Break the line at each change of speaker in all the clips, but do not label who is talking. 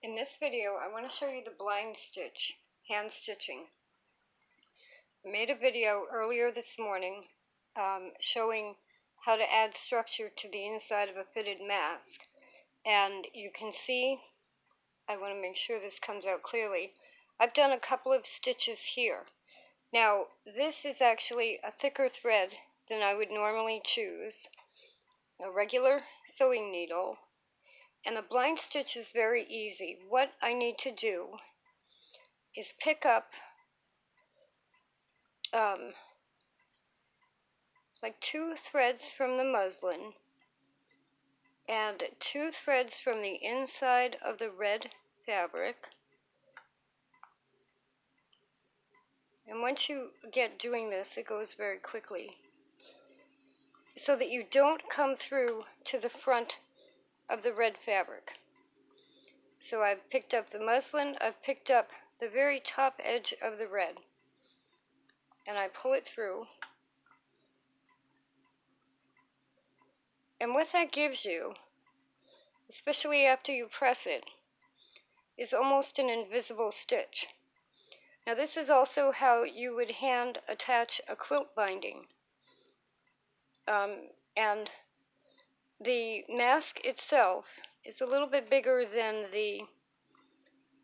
In this video, I want to show you the blind stitch, hand stitching. I made a video earlier this morning showing how to add structure to the inside of a fitted mask. And you can see, I want to make sure this comes out clearly, I've done a couple of stitches here. Now, this is actually a thicker thread than I would normally choose, a regular sewing needle. And the blind stitch is very easy. What I need to do is pick up like 2 threads from the muslin and 2 threads from the inside of the red fabric. And once you get doing this, it goes very quickly, so that you don't come through to the front of the red fabric. So I've picked up the muslin, I've picked up the very top edge of the red, and I pull it through. And what that gives you, especially after you press it, is almost an invisible stitch. Now this is also how you would hand attach a quilt binding. And the mask itself is a little bit bigger than the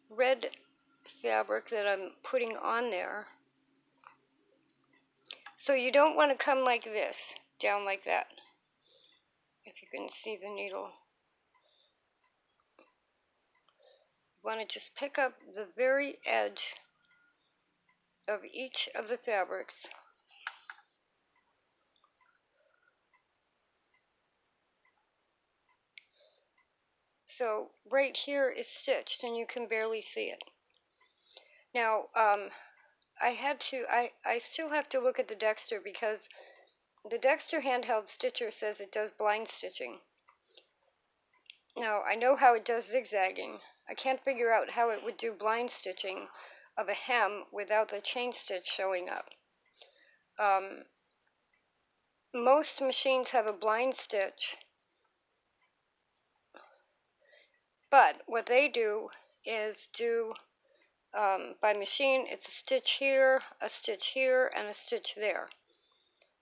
red fabric that I'm putting on there. So you don't want to come like this, down like that, if you can see the needle. You want to just pick up the very edge of each of the fabrics. So right here is stitched and you can barely see it. Now, I still have to look at the Dexter, because the Dexter handheld stitcher says it does blind stitching. Now, I know how it does zigzagging. I can't figure out how it would do blind stitching of a hem without the chain stitch showing up. Most machines have a blind stitch, but what they do is by machine, it's a stitch here, and a stitch there,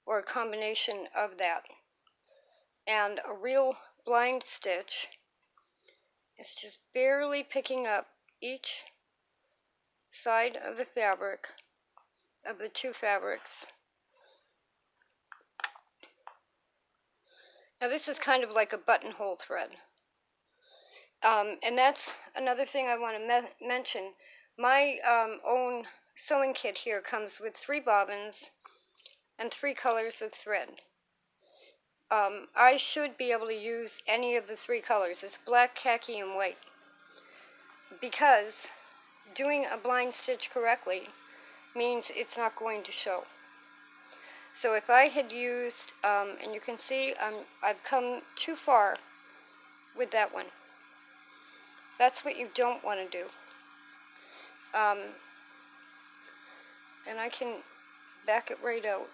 or a combination of that. And a real blind stitch is just barely picking up each side of the fabric, of the 2 fabrics. Now this is kind of like a buttonhole thread. And that's another thing I want to mention. My own sewing kit here comes with 3 bobbins and 3 colors of thread. I should be able to use any of the 3 colors. It's black, khaki, and white, because doing a blind stitch correctly means it's not going to show. So if I had used, and you can see I've come too far with that one. That's what you don't want to do. And I can back it right out.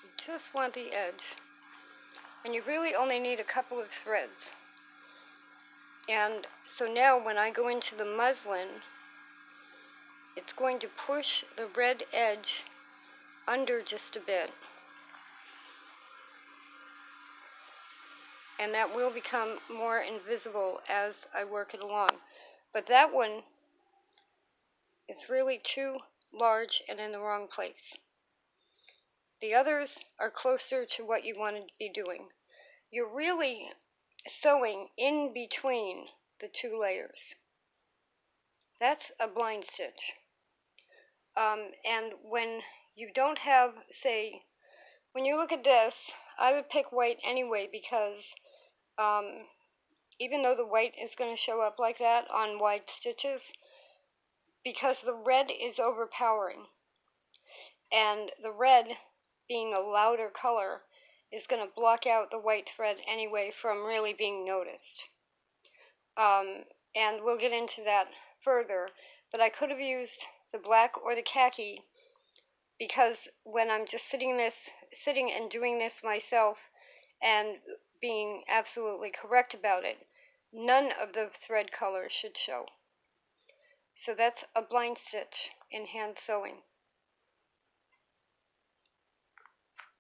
You just want the edge. And you really only need a couple of threads. And so now when I go into the muslin, it's going to push the red edge under just a bit. And that will become more invisible as I work it along. But that one is really too large and in the wrong place. The others are closer to what you want to be doing. You're really sewing in between the 2 layers. That's a blind stitch. And when you don't have, say, when you look at this, I would pick white anyway, because even though the white is going to show up like that on wide stitches, because the red is overpowering, and the red, being a louder color, is going to block out the white thread anyway from really being noticed. And we'll get into that further. but I could have used the black or the khaki, because when I'm just sitting and doing this myself and being absolutely correct about it, none of the thread color should show. So that's a blind stitch in hand sewing.